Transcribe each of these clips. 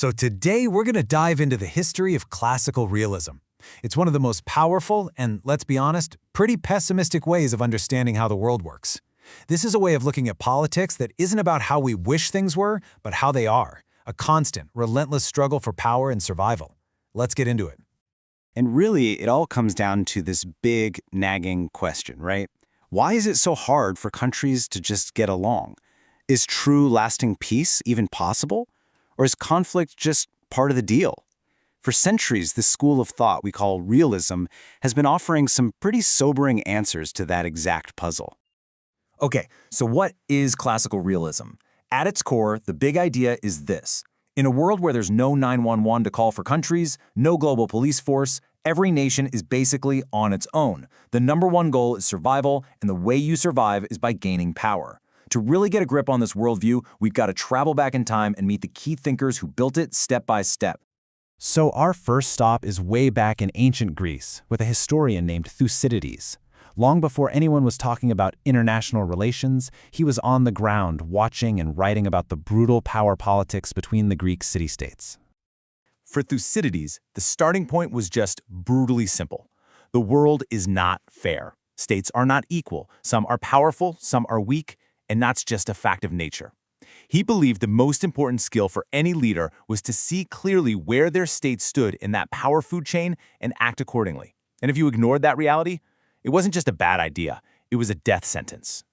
So today we're going to dive into the history of classical realism. It's one of the most powerful and, let's be honest, pretty pessimistic ways of understanding how the world works. This is a way of looking at politics that isn't about how we wish things were, but how they are. A constant, relentless struggle for power and survival. Let's get into it. And really, it all comes down to this big, nagging question, right? Why is it so hard for countries to just get along? Is true, lasting peace even possible? Or is conflict just part of the deal? For centuries, this school of thought we call realism has been offering some pretty sobering answers to that exact puzzle. Okay, so what is classical realism? At its core, the big idea is this. In a world where there's no 911 to call for countries, no global police force, every nation is basically on its own. The number one goal is survival, and the way you survive is by gaining power. To really get a grip on this worldview, we've got to travel back in time and meet the key thinkers who built it step by step. So our first stop is way back in ancient Greece with a historian named Thucydides. Long before anyone was talking about international relations, he was on the ground watching and writing about the brutal power politics between the Greek city-states. For Thucydides, the starting point was just brutally simple. The world is not fair. States are not equal. Some are powerful, some are weak, and that's just a fact of nature. He believed the most important skill for any leader was to see clearly where their state stood in that power food chain and act accordingly. And if you ignored that reality, it wasn't just a bad idea, it was a death sentence.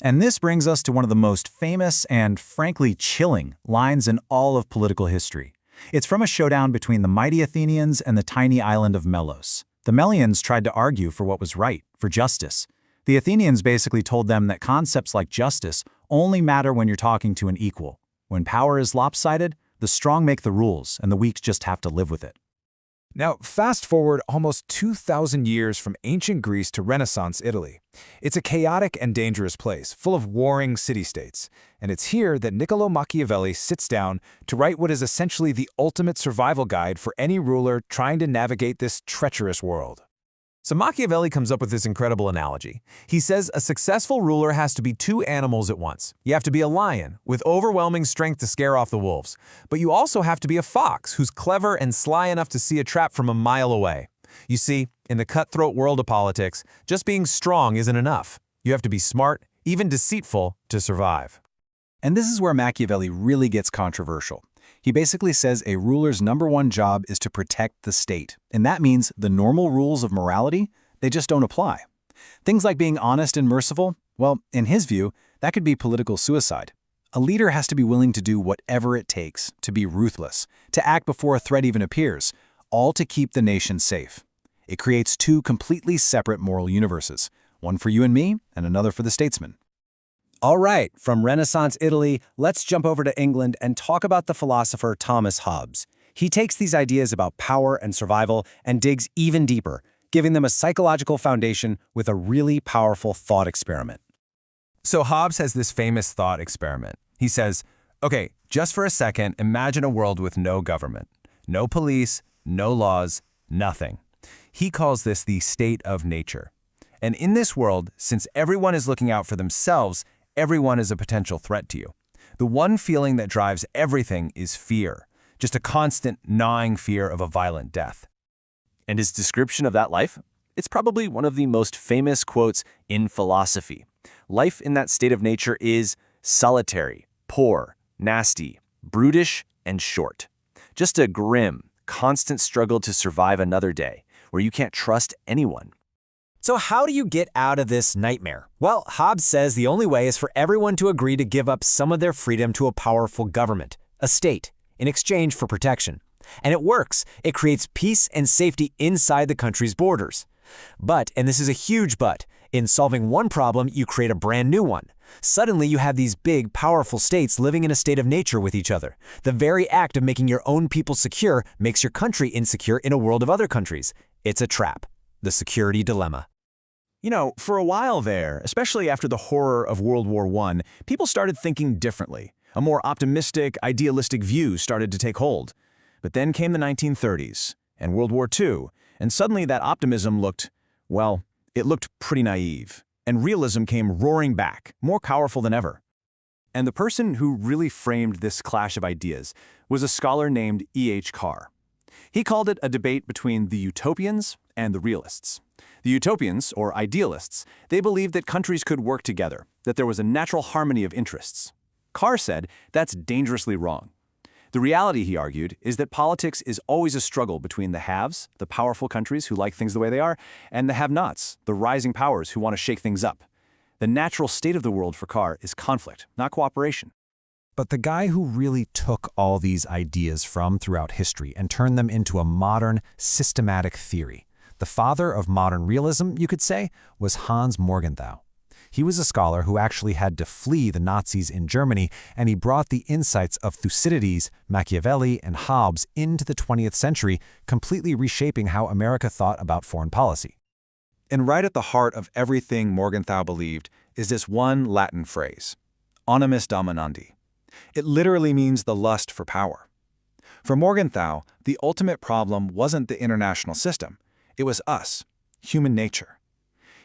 And this brings us to one of the most famous and, frankly, chilling lines in all of political history. It's from a showdown between the mighty Athenians and the tiny island of Melos. The Melians tried to argue for what was right, for justice. The Athenians basically told them that concepts like justice only matter when you're talking to an equal. When power is lopsided, the strong make the rules, and the weak just have to live with it. Now, fast forward almost 2,000 years from ancient Greece to Renaissance Italy. It's a chaotic and dangerous place, full of warring city-states. And it's here that Niccolò Machiavelli sits down to write what is essentially the ultimate survival guide for any ruler trying to navigate this treacherous world. So Machiavelli comes up with this incredible analogy. He says a successful ruler has to be two animals at once. You have to be a lion with overwhelming strength to scare off the wolves, but you also have to be a fox who's clever and sly enough to see a trap from a mile away. You see, in the cutthroat world of politics, just being strong isn't enough. You have to be smart, even deceitful, to survive. And this is where Machiavelli really gets controversial. He basically says a ruler's number one job is to protect the state. And that means the normal rules of morality, they just don't apply. Things like being honest and merciful, well, in his view, that could be political suicide. A leader has to be willing to do whatever it takes, to be ruthless, to act before a threat even appears, all to keep the nation safe. It creates two completely separate moral universes, one for you and me, and another for the statesman. All right, from Renaissance Italy, let's jump over to England and talk about the philosopher Thomas Hobbes. He takes these ideas about power and survival and digs even deeper, giving them a psychological foundation with a really powerful thought experiment. So Hobbes has this famous thought experiment. He says, okay, just for a second, imagine a world with no government, no police, no laws, nothing. He calls this the state of nature. And in this world, since everyone is looking out for themselves, everyone is a potential threat to you. The one feeling that drives everything is fear, just a constant gnawing fear of a violent death. And his description of that life? It's probably one of the most famous quotes in philosophy. Life in that state of nature is solitary, poor, nasty, brutish, and short. Just a grim, constant struggle to survive another day, where you can't trust anyone. So how do you get out of this nightmare? Well, Hobbes says the only way is for everyone to agree to give up some of their freedom to a powerful government, a state, in exchange for protection. And it works. It creates peace and safety inside the country's borders. But, and this is a huge but, in solving one problem, you create a brand new one. Suddenly, you have these big, powerful states living in a state of nature with each other. The very act of making your own people secure makes your country insecure in a world of other countries. It's a trap. The security dilemma. You know, for a while there, especially after the horror of World War I, people started thinking differently. A more optimistic, idealistic view started to take hold. But then came the 1930s and World War II, and suddenly that optimism looked, well, it looked pretty naive. And realism came roaring back, more powerful than ever. And the person who really framed this clash of ideas was a scholar named E.H. Carr. He called it a debate between the utopians and the realists. The utopians, or idealists, they believed that countries could work together, that there was a natural harmony of interests. Carr said that's dangerously wrong. The reality, he argued, is that politics is always a struggle between the haves, the powerful countries who like things the way they are, and the have-nots, the rising powers who want to shake things up. The natural state of the world for Carr is conflict, not cooperation. But the guy who really took all these ideas from throughout history and turned them into a modern, systematic theory, the father of modern realism, you could say, was Hans Morgenthau. He was a scholar who actually had to flee the Nazis in Germany, and he brought the insights of Thucydides, Machiavelli, and Hobbes into the 20th century, completely reshaping how America thought about foreign policy. And right at the heart of everything Morgenthau believed is this one Latin phrase, animus dominandi. It literally means the lust for power. For Morgenthau, the ultimate problem wasn't the international system. It was us, human nature.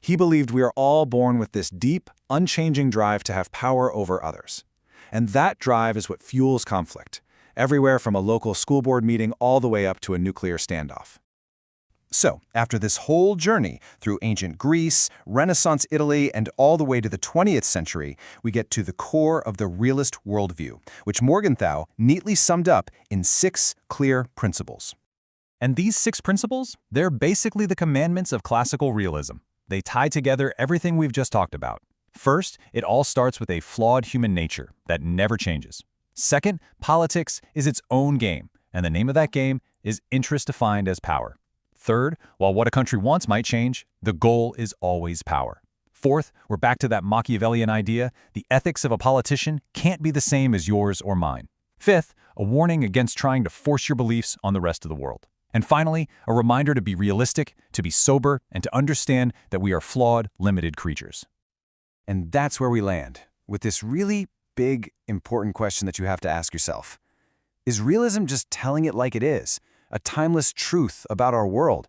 He believed we are all born with this deep, unchanging drive to have power over others. And that drive is what fuels conflict, everywhere from a local school board meeting all the way up to a nuclear standoff. So, after this whole journey through ancient Greece, Renaissance Italy, and all the way to the 20th century, we get to the core of the realist worldview, which Morgenthau neatly summed up in 6 clear principles. And these 6 principles, they're basically the commandments of classical realism. They tie together everything we've just talked about. First, it all starts with a flawed human nature that never changes. Second, politics is its own game, and the name of that game is interest defined as power. Third, while what a country wants might change, the goal is always power. Fourth, we're back to that Machiavellian idea, the ethics of a politician can't be the same as yours or mine. Fifth, a warning against trying to force your beliefs on the rest of the world. And finally, a reminder to be realistic, to be sober, and to understand that we are flawed, limited creatures. And that's where we land, with this really big, important question that you have to ask yourself. Is realism just telling it like it is, a timeless truth about our world?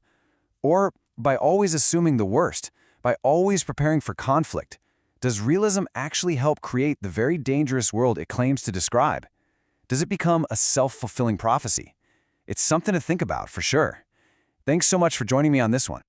Or, by always assuming the worst, by always preparing for conflict, does realism actually help create the very dangerous world it claims to describe? Does it become a self-fulfilling prophecy? It's something to think about, for sure. Thanks so much for joining me on this one.